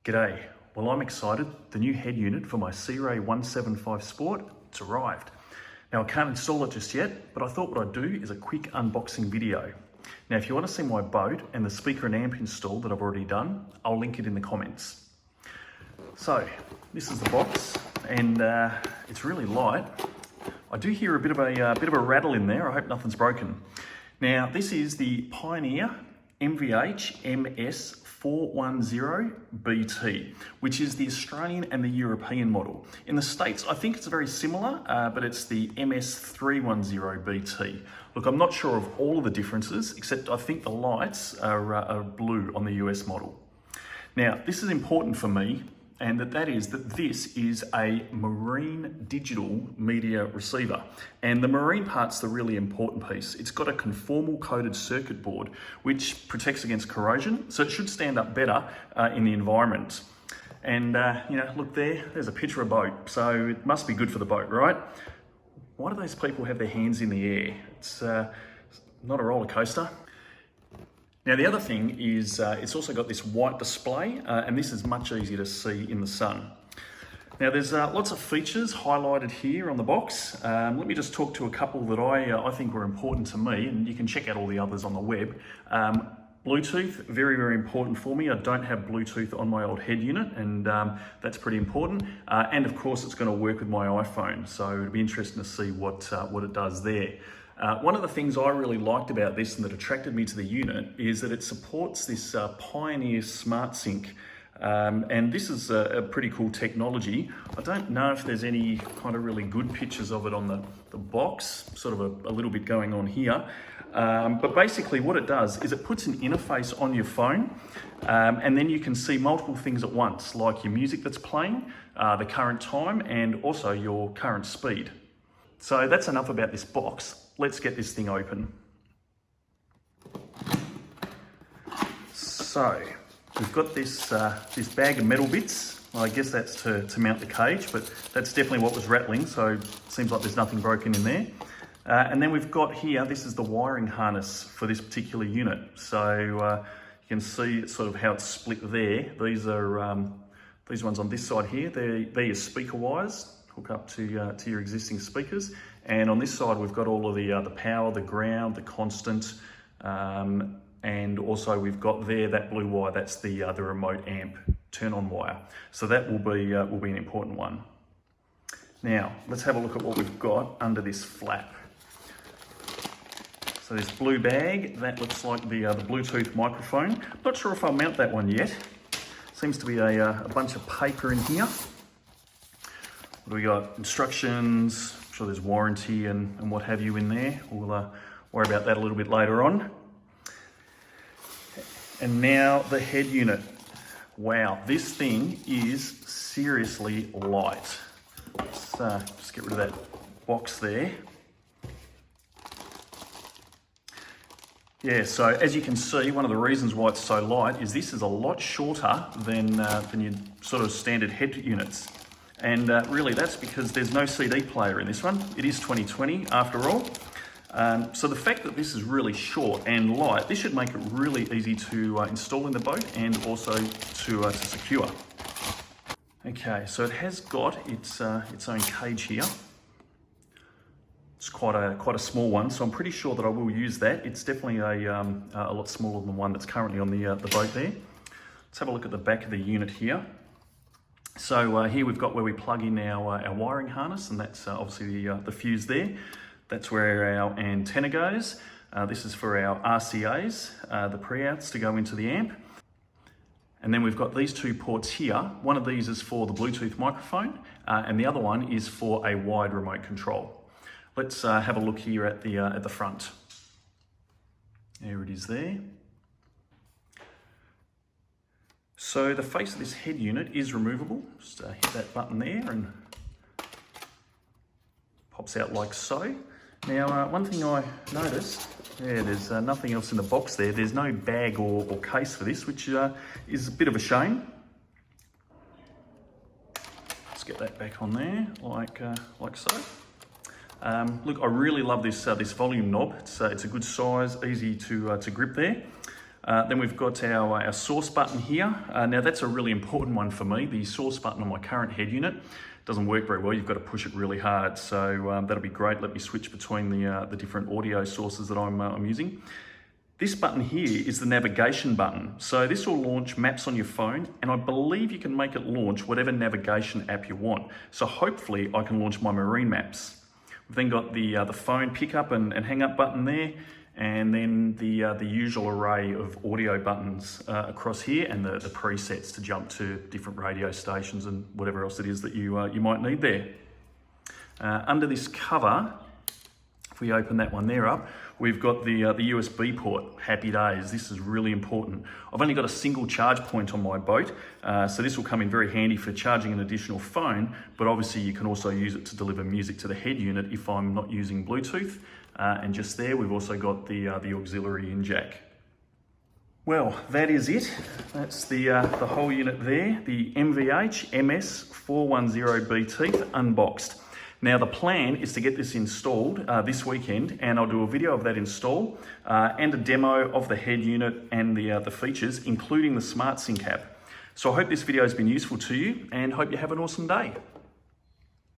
G'day. Well, I'm excited. The new head unit for my Sea Ray 175 Sport, it's arrived. Now I can't install it just yet, but I thought what I'd do is a quick unboxing video. Now, if you want to see my boat and the speaker and amp install that I've already done, I'll link it in the comments. So, this is the box, and it's really light. I do hear a bit of a rattle in there. I hope nothing's broken. Now, this is the Pioneer MVH MS410BT, which is the Australian and the European model. In the States, I think it's very similar, but it's the MS310BT. Look, I'm not sure of all of the differences, except I think the lights are blue on the US model. Now, this is important for me, and that is that this is a marine digital media receiver. And the marine part's the really important piece. It's got a conformal coated circuit board, which protects against corrosion, so it should stand up better in the environment. And look there's a picture of a boat, so it must be good for the boat, right? Why do those people have their hands in the air? It's not a roller coaster. Now, the other thing is it's also got this white display, and this is much easier to see in the sun. Now, there's lots of features highlighted here on the box. Let me just talk to a couple that I think were important to me, and you can check out all the others on the web. Bluetooth, very, very important for me. I don't have Bluetooth on my old head unit, and that's pretty important. And of course, it's going to work with my iPhone, so it'll be interesting to see what it does there. One of the things I really liked about this and that attracted me to the unit is that it supports this Pioneer SmartSync. And this is a pretty cool technology. I don't know if there's any kind of really good pictures of it on the box, sort of a little bit going on here. But basically what it does is it puts an interface on your phone, and then you can see multiple things at once, like your music that's playing, the current time, and also your current speed. So that's enough about this box. Let's get this thing open. So we've got this bag of metal bits. Well, I guess that's to mount the cage, but that's definitely what was rattling, so it seems like there's nothing broken in there. And then we've got here, this is the wiring harness for this particular unit. So you can see sort of how it's split there. These are these ones on this side here. They're your speaker wires, hook up to your existing speakers. And on this side, we've got all of the power, the ground, the constant, and also we've got there that blue wire. That's the remote amp turn-on wire. So that will be an important one. Now let's have a look at what we've got under this flap. So this blue bag, that looks like the Bluetooth microphone. Not sure if I'll mount that one yet. Seems to be a bunch of paper in here. What do we got? Instructions. I'm sure there's warranty and what have you in there. We'll worry about that a little bit later on. And now the head unit. Wow, this thing is seriously light. Let's just get rid of that box there. Yeah, so as you can see, one of the reasons why it's so light is this is a lot shorter than your sort of standard head units. And really that's because there's no CD player in this one. It is 2020 after all. So the fact that this is really short and light, this should make it really easy to install in the boat and also to secure. Okay, so it has got its own cage here. It's quite a small one, so I'm pretty sure that I will use that. It's definitely a lot smaller than the one that's currently on the boat there. Let's have a look at the back of the unit here. So here we've got where we plug in our wiring harness, and that's obviously the fuse there. That's where our antenna goes. This is for our RCAs, the pre-outs to go into the amp. And then we've got these two ports here. One of these is for the Bluetooth microphone, and the other one is for a wired remote control. Let's have a look here at the front. There it is there. So the face of this head unit is removable. Just hit that button there and pops out like so. Now, one thing I noticed, there's nothing else in the box there. There's no bag or case for this, which is a bit of a shame. Let's get that back on there, like so. Look, I really love this volume knob. It's a good size, easy to grip there. Then we've got our source button here. Now that's a really important one for me. The source button on my current head unit doesn't work very well. You've got to push it really hard. So that'll be great. Let me switch between the different audio sources that I'm using. This button here is the navigation button. So this will launch maps on your phone, and I believe you can make it launch whatever navigation app you want. So hopefully I can launch my marine maps. We've then got the phone pick up and hang up button there, and then the usual array of audio buttons across here, and the presets to jump to different radio stations and whatever else it is that you might need there. Under this cover, if we open that one there up, we've got the USB port. Happy days, this is really important. I've only got a single charge point on my boat, so this will come in very handy for charging an additional phone, but obviously you can also use it to deliver music to the head unit if I'm not using Bluetooth. And just there, we've also got the auxiliary in jack. Well, that is it. That's the whole unit there, the MVH MS410B Teeth unboxed. Now the plan is to get this installed this weekend, and I'll do a video of that install and a demo of the head unit and the features, including the SmartSync app. So I hope this video has been useful to you, and hope you have an awesome day.